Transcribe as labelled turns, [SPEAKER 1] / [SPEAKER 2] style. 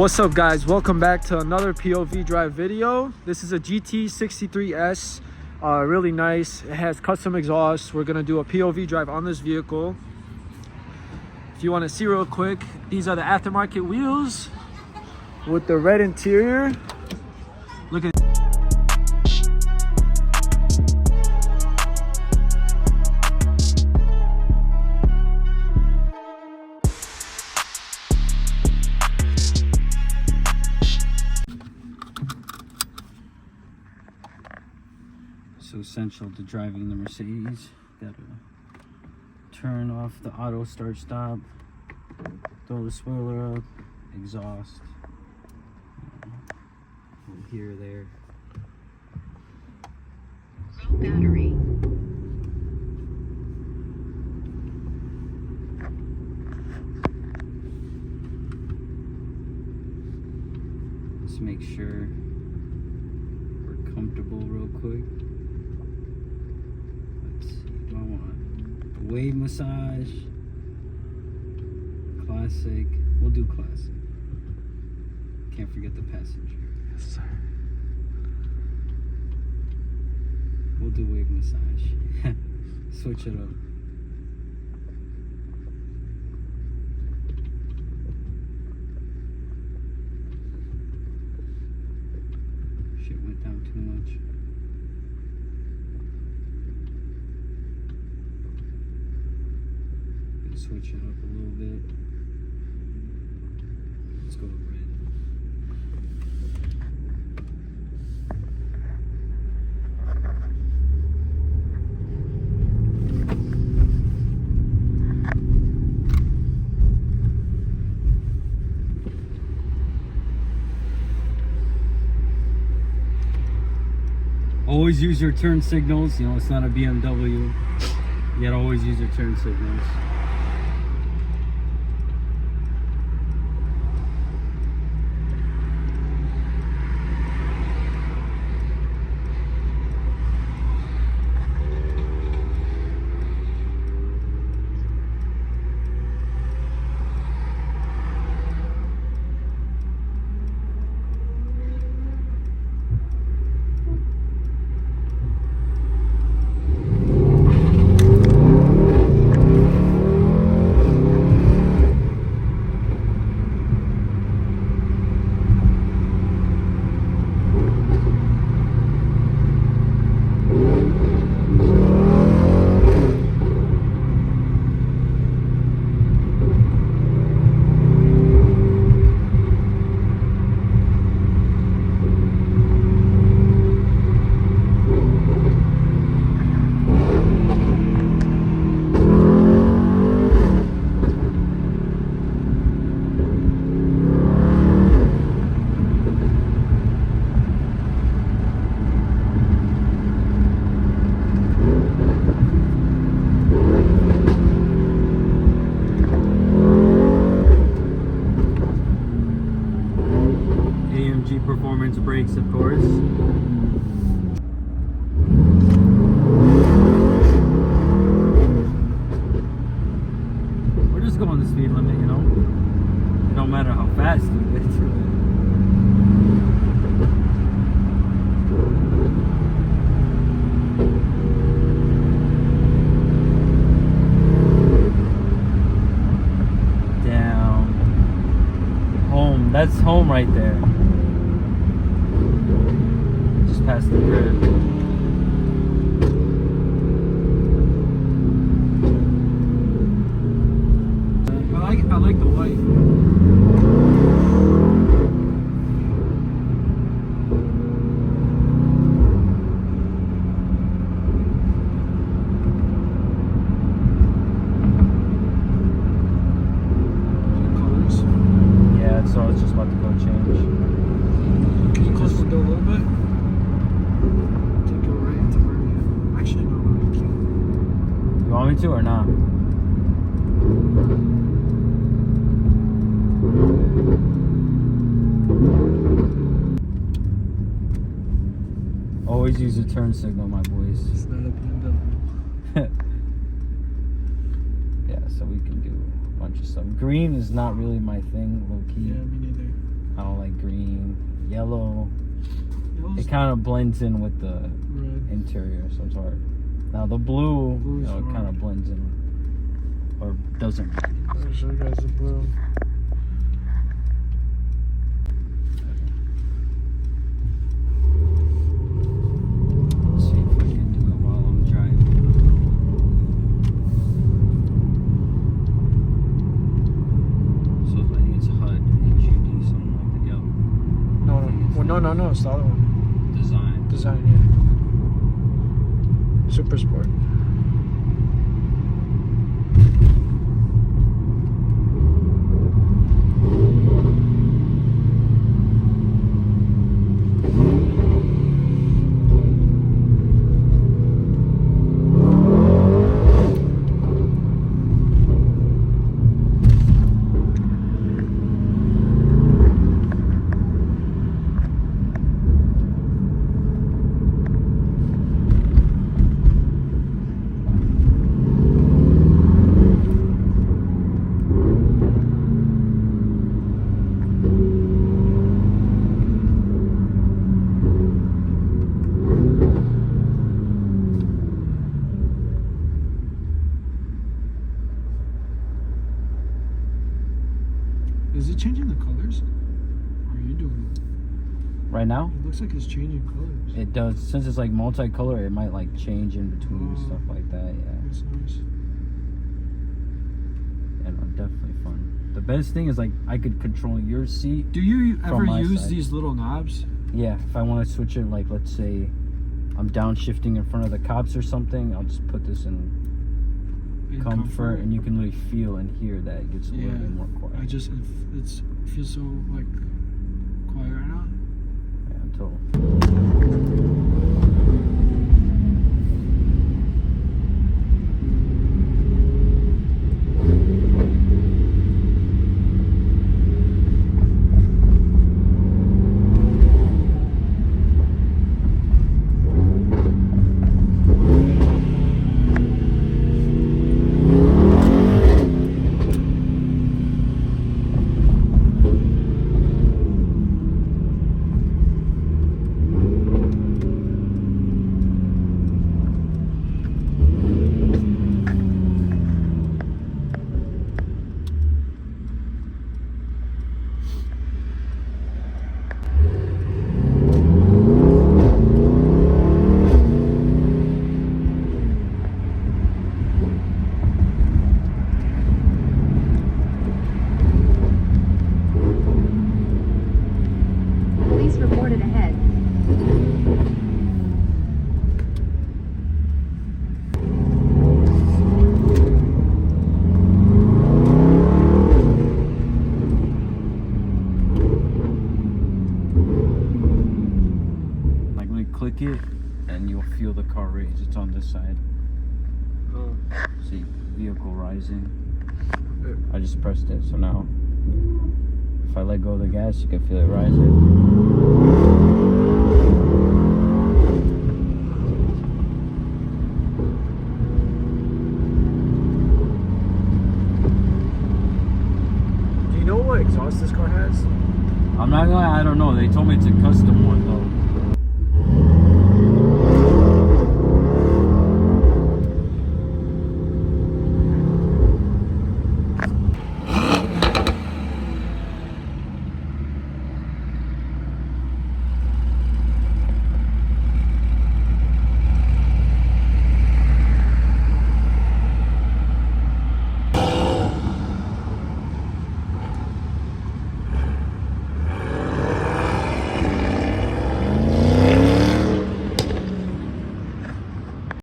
[SPEAKER 1] What's up, guys? Welcome back to another POV drive video. This is a Gt63s, really nice. It has custom exhaust. We're gonna do a POV drive on this vehicle. If you want to see real quick, these are the aftermarket wheels with the red interior. Look at
[SPEAKER 2] so essential to driving the Mercedes. Gotta turn off the auto start stop, throw the spoiler up, exhaust, here, there.
[SPEAKER 3] Low battery.
[SPEAKER 2] Let's make sure we're comfortable real quick. Do I want wave massage? Classic. We'll do classic. Can't forget the passenger.
[SPEAKER 1] yes, sir.
[SPEAKER 2] We'll do wave massage. Switch it up. Shit went down too much. Switch it up a little bit. Let's go with red. Always use your turn signals. You know, it's not a BMW. You gotta always use your turn signals. AMG performance brakes, of course. We're just going the speed limit, you know. It don't matter how fast you get to it. Down. Home. That's home right there. Just past the grid.
[SPEAKER 1] I like the white. Colors.
[SPEAKER 2] Yeah, so it's just about to go change.
[SPEAKER 1] Can you close the door a little bit? Take it right into where actually, no, you can't.
[SPEAKER 2] You want me to or not? Always use a turn signal, my boys.
[SPEAKER 1] It's not a BMW.
[SPEAKER 2] Yeah, so we can do a bunch of stuff. Green is not really my thing, low key.
[SPEAKER 1] Yeah, me neither.
[SPEAKER 2] kind of like green, yellow.
[SPEAKER 1] Yellow's
[SPEAKER 2] It kind of blends in with the
[SPEAKER 1] red.
[SPEAKER 2] interior, so it's hard. Now the blue,
[SPEAKER 1] Blue's
[SPEAKER 2] it kind
[SPEAKER 1] hard.
[SPEAKER 2] of blends in, or doesn't.
[SPEAKER 1] I'll show you guys the blue.
[SPEAKER 2] Let's see if I can do it while I'm driving. So I think it's HUD, HUD, something like that. Yep.
[SPEAKER 1] No, no, it's the other one.
[SPEAKER 2] Design.
[SPEAKER 1] Design, yeah. Super Sport. Is it changing the colors? Or are you doing it?
[SPEAKER 2] Right now,
[SPEAKER 1] It looks like it's changing colors.
[SPEAKER 2] it does. Since it's like multicolor, it might like change in between
[SPEAKER 1] Oh.
[SPEAKER 2] stuff like that. Yeah.
[SPEAKER 1] That's nice.
[SPEAKER 2] Yeah, no, definitely fun. The best thing is like I could control your seat.
[SPEAKER 1] Do you ever
[SPEAKER 2] my
[SPEAKER 1] use
[SPEAKER 2] side.
[SPEAKER 1] these little knobs?
[SPEAKER 2] Yeah, if I want to switch it, like let's say I'm downshifting in front of the cops or something, I'll just put this in comfort, and you can really feel and hear that it gets a little bit more quiet.
[SPEAKER 1] I just, it feels so like quiet right now.
[SPEAKER 2] Yeah, until
[SPEAKER 3] Police reported ahead.
[SPEAKER 2] like really click it, and you'll feel the car raise. It's on this side.
[SPEAKER 1] Oh.
[SPEAKER 2] See, vehicle rising. I just pressed it, so now if I let go of the gas, you can feel it rising.
[SPEAKER 1] Do you know what exhaust this car has?
[SPEAKER 2] I'm not gonna lie, I don't know. They told me it's a custom one though.